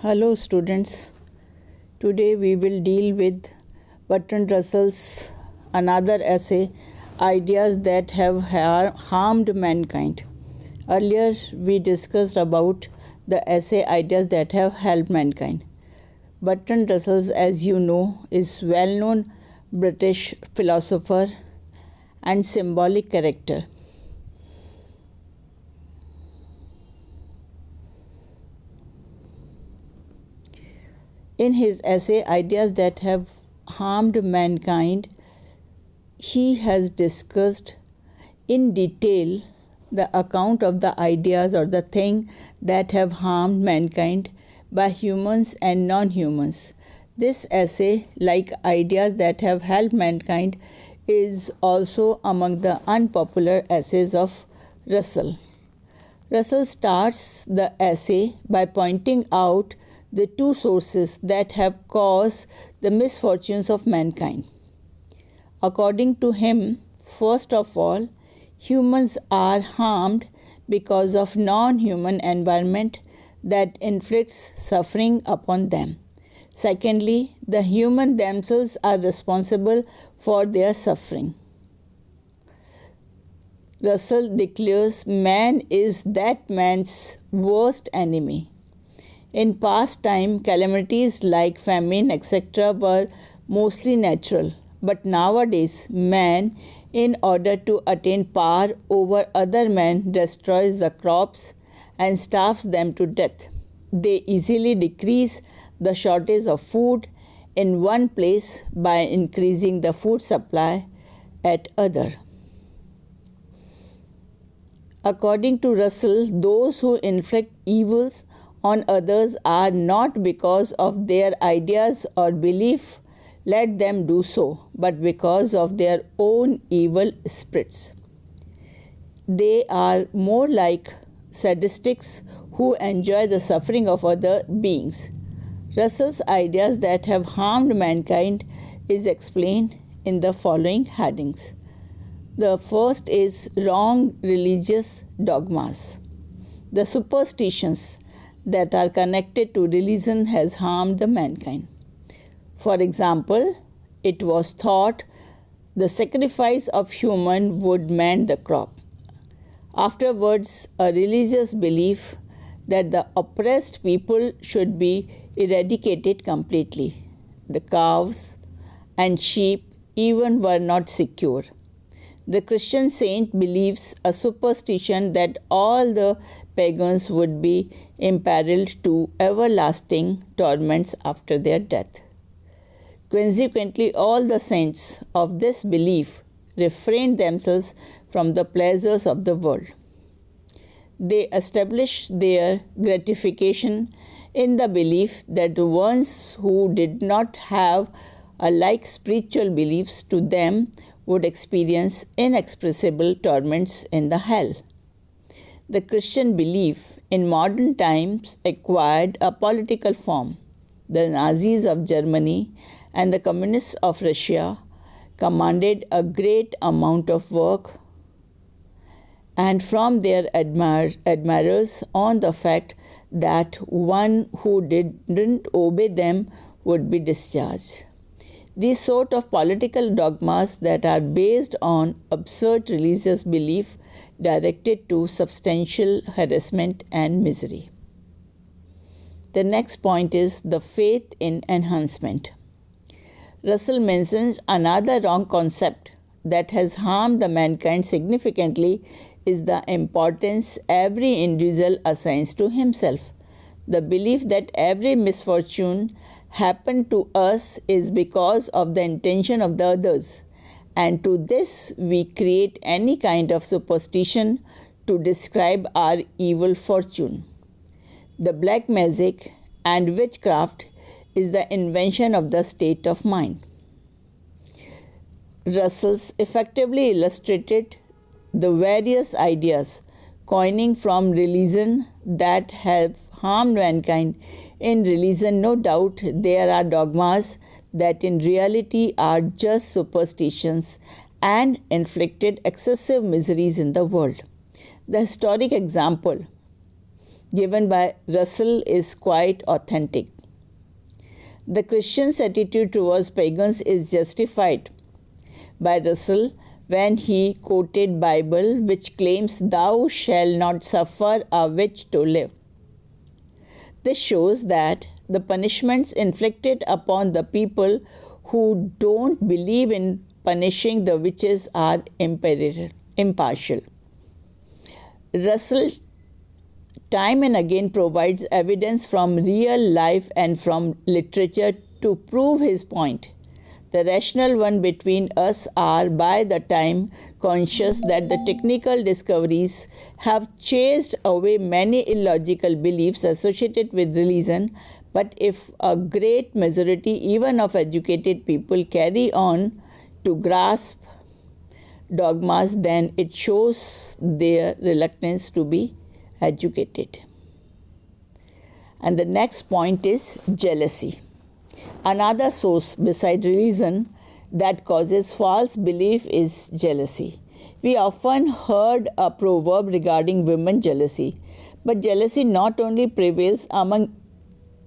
Hello students, today we will deal with Bertrand Russell's another essay, Ideas That Have Harmed Mankind. Earlier we discussed about the essay Ideas That Have Helped Mankind. Bertrand Russell, as you know, is well-known British philosopher and symbolic character. In his essay, Ideas That Have Harmed Mankind, he has discussed in detail the account of the ideas or the thing that have harmed mankind by humans and non-humans. This essay, like Ideas That Have Helped Mankind, is also among the unpopular essays of Russell. Russell starts the essay by pointing out the two sources that have caused the misfortunes of mankind. According to him, first of all, humans are harmed because of non-human environment that inflicts suffering upon them. Secondly, the human themselves are responsible for their suffering. Russell declares man is that man's worst enemy. In past time, calamities like famine, etc. were mostly natural. But nowadays, man, in order to attain power over other men, destroys the crops and starves them to death. They easily decrease the shortage of food in one place by increasing the food supply at other. According to Russell, those who inflict evils on others are not because of their ideas or belief, let them do so, but because of their own evil spirits. They are more like sadists who enjoy the suffering of other beings. Russell's Ideas That Have Harmed Mankind is explained in the following headings. The first is wrong religious dogmas. The superstitions that are connected to religion has harmed the mankind. For example, it was thought the sacrifice of human would mend the crop. Afterwards, a religious belief that the oppressed people should be eradicated completely. The cows and sheep even were not secure. The Christian saint believes a superstition that all the pagans would be imperiled to everlasting torments after their death. Consequently, all the saints of this belief refrained themselves from the pleasures of the world. They established their gratification in the belief that the ones who did not have a like spiritual beliefs to them would experience inexpressible torments in the hell. The Christian belief in modern times acquired a political form. The Nazis of Germany and the Communists of Russia commanded a great amount of work and from their admirers on the fact that one who didn't obey them would be discharged. These sort of political dogmas that are based on absurd religious belief directed to substantial harassment and misery. The next point is the faith in enhancement. Russell mentions another wrong concept that has harmed the mankind significantly is the importance every individual assigns to himself. The belief that every misfortune happened to us is because of the intention of the others, and to this we create any kind of superstition to describe our evil fortune. The black magic and witchcraft is the invention of the state of mind. Russell effectively illustrated the various ideas coining from religion that have harmed mankind. In religion, no doubt, there are dogmas that in reality are just superstitions and inflicted excessive miseries in the world. The historic example given by Russell is quite authentic. The Christian's attitude towards pagans is justified by Russell when he quoted Bible which claims thou shalt not suffer a witch to live. This shows that the punishments inflicted upon the people who don't believe in punishing the witches are impartial. Russell time and again provides evidence from real life and from literature to prove his point. The rational one between us are by the time conscious that the technical discoveries have chased away many illogical beliefs associated with religion, but if a great majority even of educated people carry on to grasp dogmas, then it shows their reluctance to be educated. And the next point is jealousy. Another source beside religion that causes false belief is jealousy. We often heard a proverb regarding women jealousy, but jealousy not only prevails among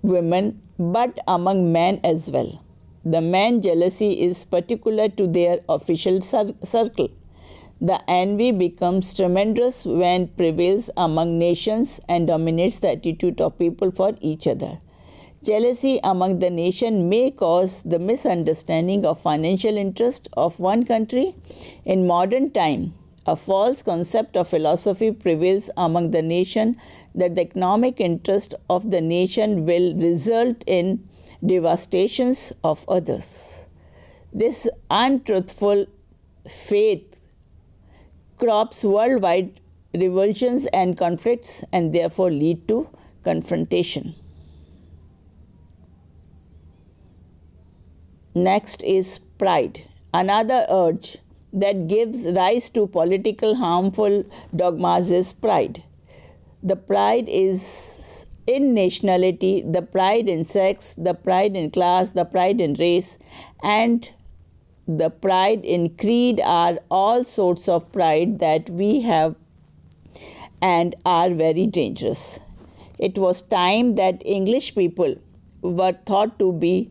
women but among men as well. The man jealousy is particular to their official circle. The envy becomes tremendous when it prevails among nations and dominates the attitude of people for each other. Jealousy among the nation may cause the misunderstanding of financial interest of one country. In modern time, a false concept of philosophy prevails among the nation that the economic interest of the nation will result in devastations of others. This untruthful faith crops worldwide revulsions and conflicts and therefore lead to confrontation. Next is pride, another urge that gives rise to political harmful dogmas is pride. The pride is in nationality, the pride in sex, the pride in class, the pride in race, and the pride in creed are all sorts of pride that we have and are very dangerous. It was time that English people were thought to be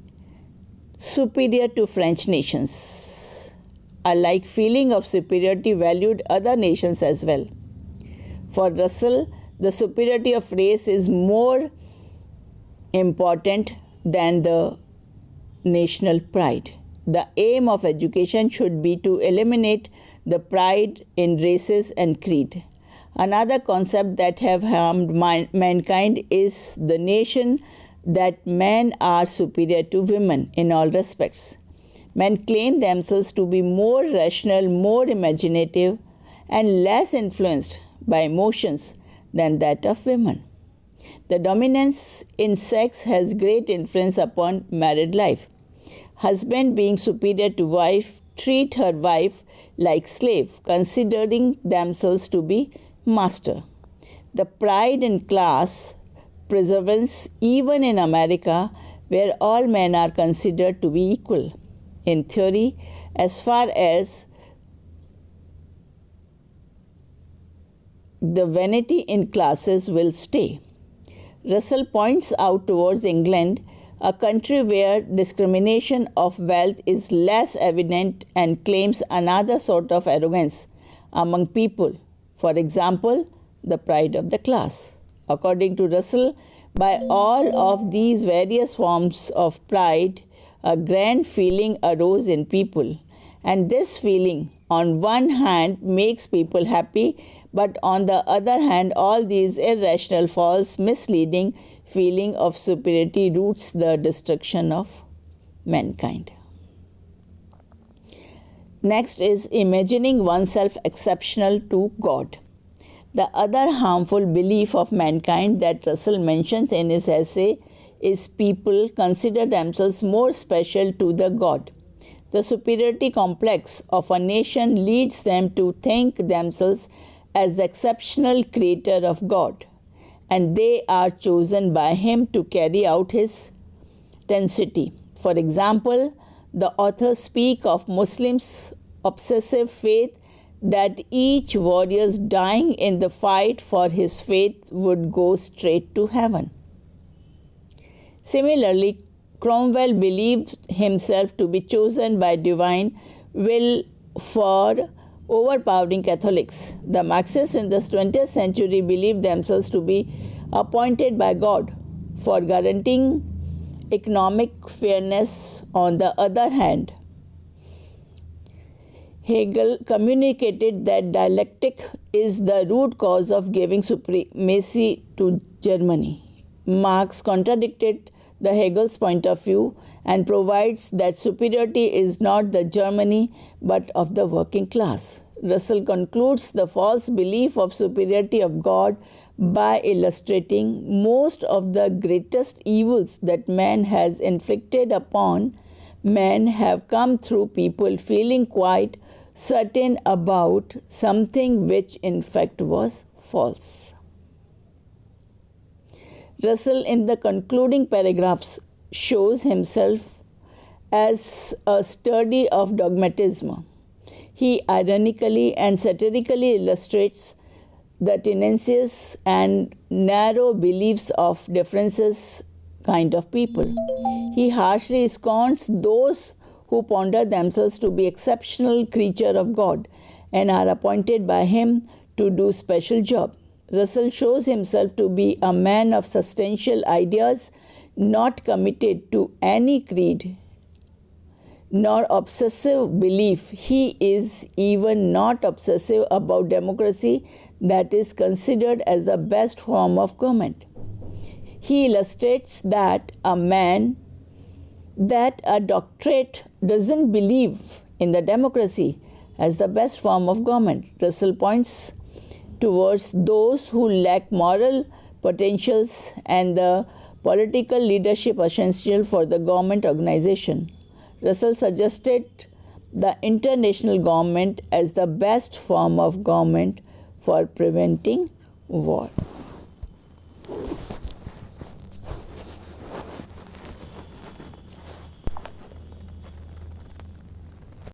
superior to French nations. A like feeling of superiority valued other nations as well. For Russell, the superiority of race is more important than the national pride. The aim of education should be to eliminate the pride in races and creed. Another concept that have harmed mankind is the notion that men are superior to women in all respects. Men claim themselves to be more rational, more imaginative, and less influenced by emotions than that of women. The dominance in sex has great influence upon married life. Husband being superior to wife treat her wife like slave, considering themselves to be master. The pride in class preserves even in America, where all men are considered to be equal. In theory, as far as the vanity in classes will stay. Russell points out towards England, a country where discrimination of wealth is less evident, and claims another sort of arrogance among people. For example, the pride of the class. According to Russell, by all of these various forms of pride, a grand feeling arose in people. And this feeling, on one hand, makes people happy, but on the other hand, all these irrational, false, misleading feeling of superiority roots the destruction of mankind. Next is imagining oneself exceptional to God. The other harmful belief of mankind that Russell mentions in his essay is people consider themselves more special to the God. The superiority complex of a nation leads them to think themselves as the exceptional creator of God, and they are chosen by him to carry out his density. For example, the authors speak of Muslims' obsessive faith that each warrior dying in the fight for his faith would go straight to heaven. Similarly, Cromwell believed himself to be chosen by divine will for overpowering Catholics. The Marxists in the 20th century believed themselves to be appointed by God for guaranteeing economic fairness. On the other hand, Hegel communicated that dialectic is the root cause of giving supremacy to Germany. Marx contradicted the Hegel's point of view and provides that superiority is not the Germany but of the working class. Russell concludes the false belief of superiority of God by illustrating most of the greatest evils that man has inflicted upon man have come through people feeling quite certain about something which in fact was false. Russell, in the concluding paragraphs, shows himself as a study of dogmatism. He ironically and satirically illustrates the tenacious and narrow beliefs of differences kind of people. He harshly scorns those who ponder themselves to be exceptional creatures of God and are appointed by him to do special job. Russell shows himself to be a man of substantial ideas, not committed to any creed nor obsessive belief. He is even not obsessive about democracy that is considered as the best form of government. He illustrates that a doctorate doesn't believe in the democracy as the best form of government. Russell points towards those who lack moral potentials and the political leadership essential for the government organization. Russell suggested the international government as the best form of government for preventing war.